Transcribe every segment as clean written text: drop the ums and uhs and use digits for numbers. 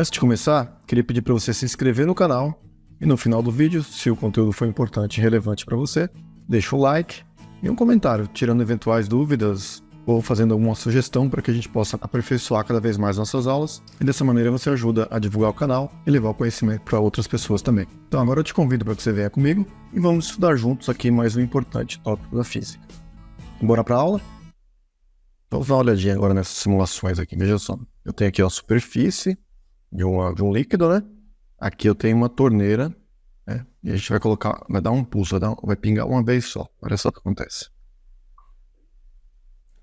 Antes de começar, queria pedir para você se inscrever no canal e no final do vídeo, se o conteúdo for importante e relevante para você, deixa o like e um comentário, tirando eventuais dúvidas ou fazendo alguma sugestão para que a gente possa aperfeiçoar cada vez mais nossas aulas, e dessa maneira você ajuda a divulgar o canal e levar o conhecimento para outras pessoas também. Então agora eu te convido para que você venha comigo e vamos estudar juntos aqui mais um importante tópico da física. Bora para a aula? Vamos dar uma olhadinha agora nessas simulações aqui, veja só. Eu tenho aqui a superfície de um líquido, né? Aqui eu tenho uma torneira, né? E a gente vai colocar, vai dar um pulso, vai pingar uma vez só. Olha só o que acontece.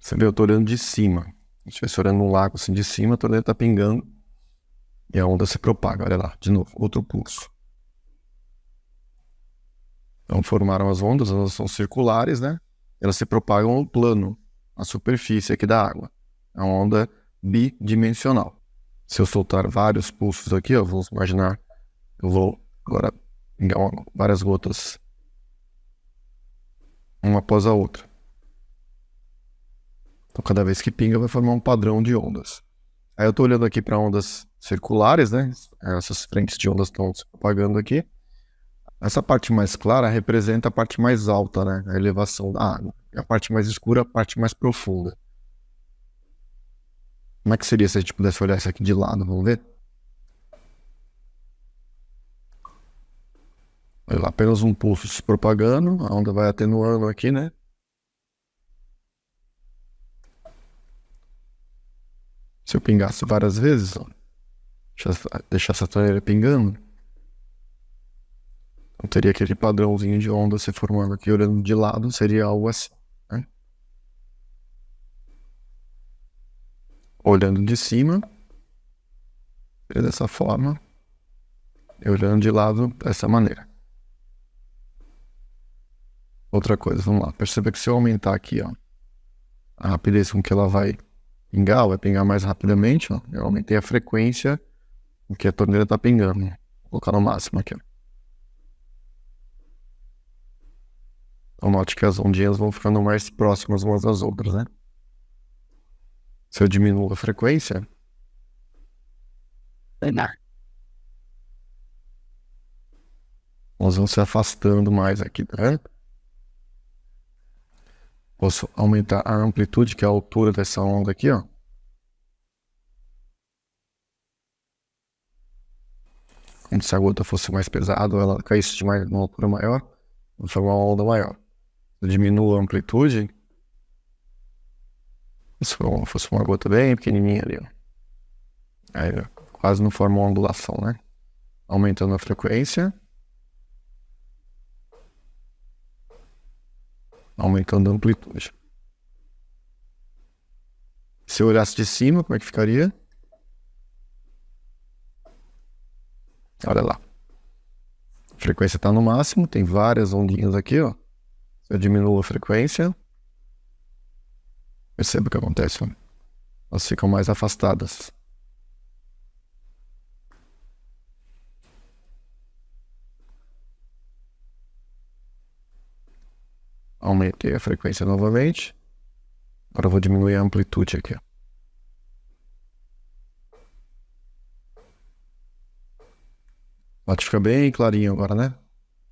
Você vê, eu tô olhando de cima. Se estivesse olhando num lago assim de cima, a torneira tá pingando e a onda se propaga. Olha lá, de novo, outro pulso. Então formaram as ondas, elas são circulares, né? Elas se propagam no plano, na superfície aqui da água. É uma onda bidimensional. Se eu soltar vários pulsos aqui, ó, vamos imaginar, eu vou agora pingar várias gotas, uma após a outra. Então cada vez que pinga vai formar um padrão de ondas. Aí eu estou olhando aqui para ondas circulares, né? Essas frentes de ondas estão se propagando aqui. Essa parte mais clara representa a parte mais alta, né? A elevação da água. E a parte mais escura, a parte mais profunda. Como é que seria se a gente pudesse olhar isso aqui de lado? Vamos ver? Olha lá, apenas um pulso se propagando, a onda vai atenuando aqui, né? Se eu pingasse várias vezes, ó, deixar essa torneira pingando, então teria aquele padrãozinho de onda se formando aqui, olhando de lado, seria algo assim, né? Olhando de cima, seria dessa forma, e olhando de lado, dessa maneira. Outra coisa, vamos lá, perceba que se eu aumentar aqui, ó, a rapidez com que ela vai pingar mais rapidamente, ó. Eu aumentei a frequência com que a torneira está pingando. Vou colocar no máximo aqui, ó. Então note que as ondinhas vão ficando mais próximas umas das outras, né? Se eu diminuo a frequência, elas vão se afastando mais aqui, tá vendo? Posso aumentar a amplitude, que é a altura dessa onda aqui, ó. Como se a gota fosse mais pesada, ou ela caísse de uma altura maior, vou formar uma onda maior. Se eu diminuo a amplitude, se fosse uma gota bem pequenininha ali, ó. Aí quase não forma uma ondulação, né? Aumentando a frequência, aumentando a amplitude. Se eu olhasse de cima, como é que ficaria? Olha lá. A frequência está no máximo, tem várias ondinhas aqui, ó. Se eu diminuo a frequência, perceba o que acontece, ó. Elas ficam mais afastadas. Aumentei a frequência novamente. Agora eu vou diminuir a amplitude aqui, ó. Pode ficar bem clarinho agora, né?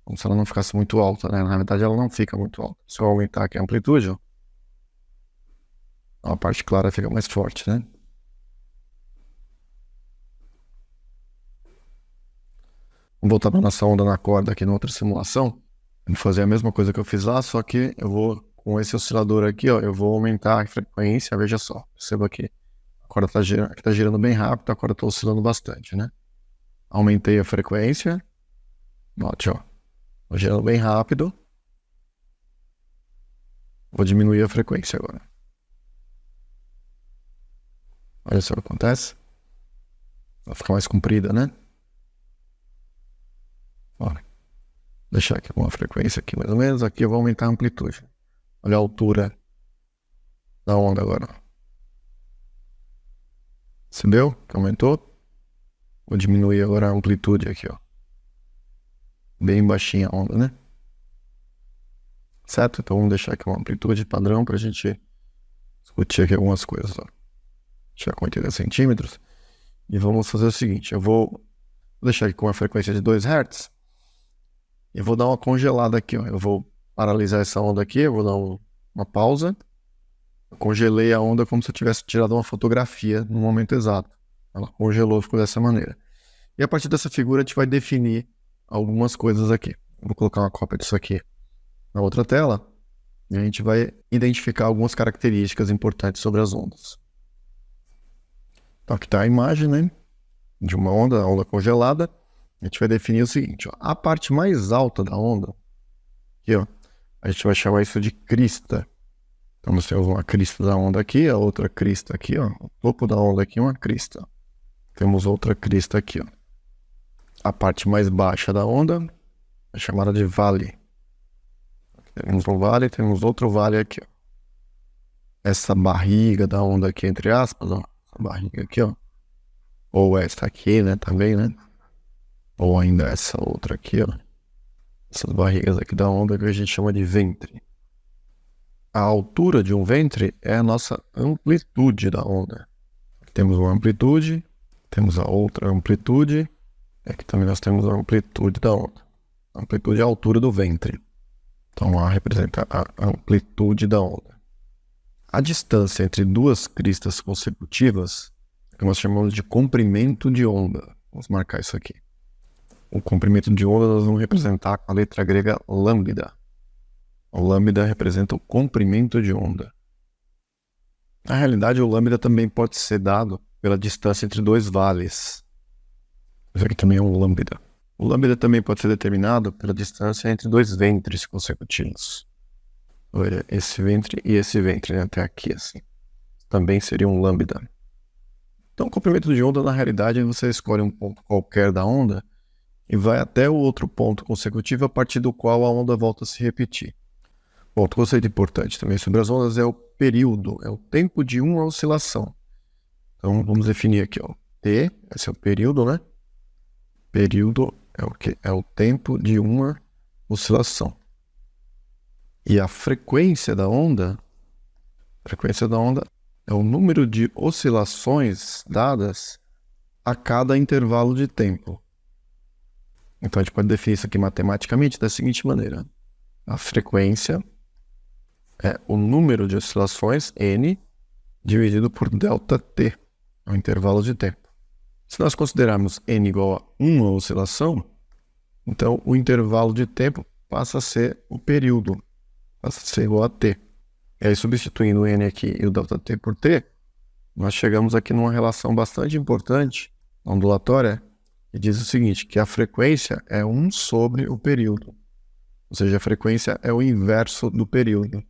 Como se ela não ficasse muito alta, né? Na verdade ela não fica muito alta. Se eu aumentar aqui a amplitude, ó, a parte clara fica mais forte, né? Vamos voltar para nossa onda na corda aqui na outra simulação. Vou fazer a mesma coisa que eu fiz lá, só que eu vou, com esse oscilador aqui, ó, eu vou aumentar a frequência, veja só. Perceba que a corda tá girando bem rápido, a corda tá oscilando bastante, né? Aumentei a frequência. Note, ó. Tô girando bem rápido. Vou diminuir a frequência agora. Olha só o que acontece. Vai ficar mais comprida, né? Olha. Vou deixar aqui uma frequência aqui mais ou menos. Aqui eu vou aumentar a amplitude. Olha a altura da onda agora. Percebeu que aumentou? Vou diminuir agora a amplitude aqui, ó. Bem baixinha a onda, né? Certo? Então vamos deixar aqui uma amplitude padrão para a gente discutir aqui algumas coisas, ó. Deixar com 80 centímetros. E vamos fazer o seguinte, eu vou deixar aqui com a frequência de 2 Hz e vou dar uma congelada aqui, ó. Eu vou paralisar essa onda aqui, eu vou dar uma pausa. Eu congelei a onda como se eu tivesse tirado uma fotografia no momento exato. Ela congelou, ficou dessa maneira. E a partir dessa figura a gente vai definir algumas coisas aqui. Eu vou colocar uma cópia disso aqui na outra tela e a gente vai identificar algumas características importantes sobre as ondas. Então aqui está a imagem, né, de uma onda, a onda congelada. A gente vai definir o seguinte, ó, a parte mais alta da onda, aqui, ó, a gente vai chamar isso de crista. Então nós temos uma crista da onda aqui, a outra crista aqui, ó, o topo da onda aqui é uma crista. Temos outra crista aqui, ó. A parte mais baixa da onda é chamada de vale. Temos um vale, temos outro vale aqui, ó. Essa barriga da onda aqui, entre aspas, ó, essa barriga aqui, ó, ou essa aqui, né, também, né, ou ainda essa outra aqui, ó, essas barrigas aqui da onda que a gente chama de ventre. A altura de um ventre é a nossa amplitude da onda. Temos uma amplitude, temos a outra amplitude, e aqui também nós temos a amplitude da onda. A amplitude é a altura do ventre. Então A representa a amplitude da onda. A distância entre duas cristas consecutivas é o que nós chamamos de comprimento de onda. Vamos marcar isso aqui. O comprimento de onda nós vamos representar com a letra grega lambda. O lambda representa o comprimento de onda. Na realidade, o lambda também pode ser dado pela distância entre dois vales. Isso aqui também é um lambda. O lambda também pode ser determinado pela distância entre dois ventres consecutivos. Olha, esse ventre e esse ventre, né, até aqui, assim. Também seria um lambda. Então, o comprimento de onda, na realidade, você escolhe um ponto qualquer da onda e vai até o outro ponto consecutivo a partir do qual a onda volta a se repetir. Outro conceito importante também sobre as ondas é o período, é o tempo de uma oscilação. Então, vamos definir aqui, ó, T, esse é o período, né? Período é o quê? É o tempo de uma oscilação. E a frequência da onda é o número de oscilações dadas a cada intervalo de tempo. Então, a gente pode definir isso aqui matematicamente da seguinte maneira. A frequência é o número de oscilações, n, dividido por ΔT, é o intervalo de tempo. Se nós considerarmos n igual a uma oscilação, então o intervalo de tempo passa a ser o período, passa a ser igual a t. E aí, substituindo o n aqui e o ΔT por t, nós chegamos aqui numa relação bastante importante, ondulatória, que diz o seguinte, que a frequência é 1 sobre o período. Ou seja, a frequência é o inverso do período.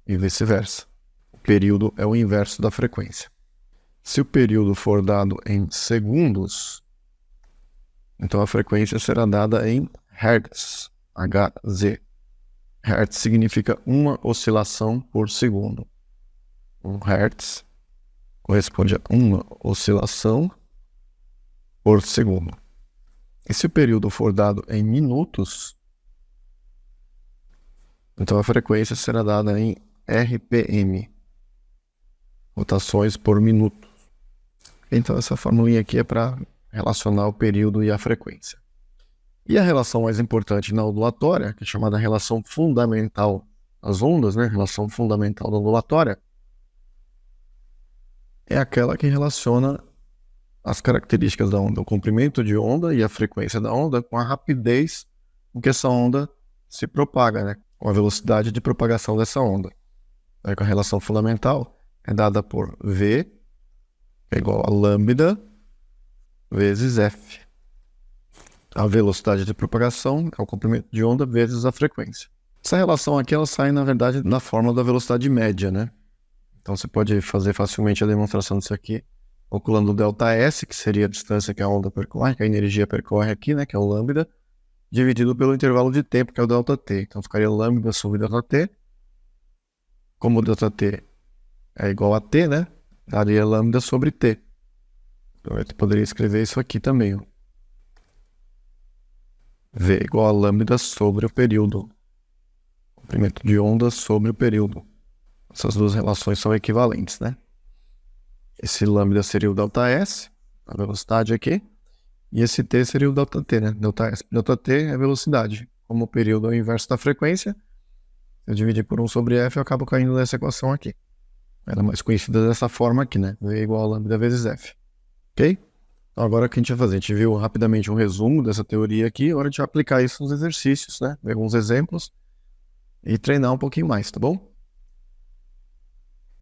E vice-versa. O período é o inverso da frequência. Se o período for dado em segundos, então a frequência será dada em Hz, Hz. Hertz significa uma oscilação por segundo. 1 Hz corresponde a uma oscilação por segundo. E se o período for dado em minutos, então a frequência será dada em RPM, rotações por minuto. Então essa formulinha aqui é para relacionar o período e a frequência. E a relação mais importante na ondulatória, que é chamada relação fundamental das ondas, né? Relação fundamental da ondulatória, é aquela que relaciona as características da onda, o comprimento de onda e a frequência da onda com a rapidez com que essa onda se propaga, né? Com a velocidade de propagação dessa onda. Aí, com a relação fundamental é dada por V, que é igual a lambda vezes F. A velocidade de propagação é o comprimento de onda vezes a frequência. Essa relação aqui, ela sai, na verdade, na fórmula da velocidade média, né? Então você pode fazer facilmente a demonstração disso aqui, calculando o ΔS, que seria a distância que a onda percorre, que a energia percorre aqui, né? Que é o lambda, dividido pelo intervalo de tempo, que é o ΔT. Então ficaria lambda sobre ΔT. Como o ΔT é igual a T, né? Daria lambda sobre T. Então eu poderia escrever isso aqui também, ó. V igual a lambda sobre o período. Comprimento de onda sobre o período. Essas duas relações são equivalentes, né? Esse lambda seria o ΔS, a velocidade aqui, e esse t seria o ΔT, né? ΔT é velocidade. Como o período é o inverso da frequência, se eu dividir por 1 sobre f, eu acabo caindo nessa equação aqui. Ela é mais conhecida dessa forma aqui, né? V igual a lambda vezes f. Ok? Então agora o que a gente vai fazer? A gente viu rapidamente um resumo dessa teoria aqui, agora a gente vai aplicar isso nos exercícios, né? Ver alguns exemplos e treinar um pouquinho mais, tá bom?